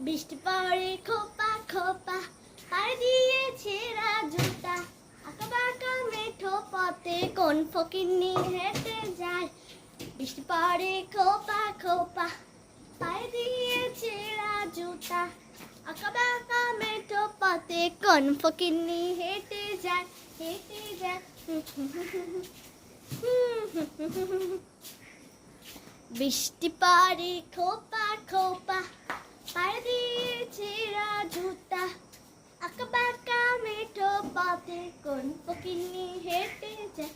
বৃষ্টি পড়ে খোপা খোপা, পায়ে দিয়েছে জুতা, আঁকা বাঁকা মেঠো পথে কোন ফকিন্নি হেঁটে যায়। বৃষ্টি পড়ে খোপা খোপা, পায়ে দিয়েছে জুতা, আঁকা বাঁকা মেঠো পথে কোন ফকিন্নি হেঁটে যায়, হেঁটে যায়। বৃষ্টি পড়ে খোপা খোপা, পায়ে দিয়েছে জুতা, আঁকা বাঁকা মেঠো পথে কোন ফকিন্নি হেঁটে যায়।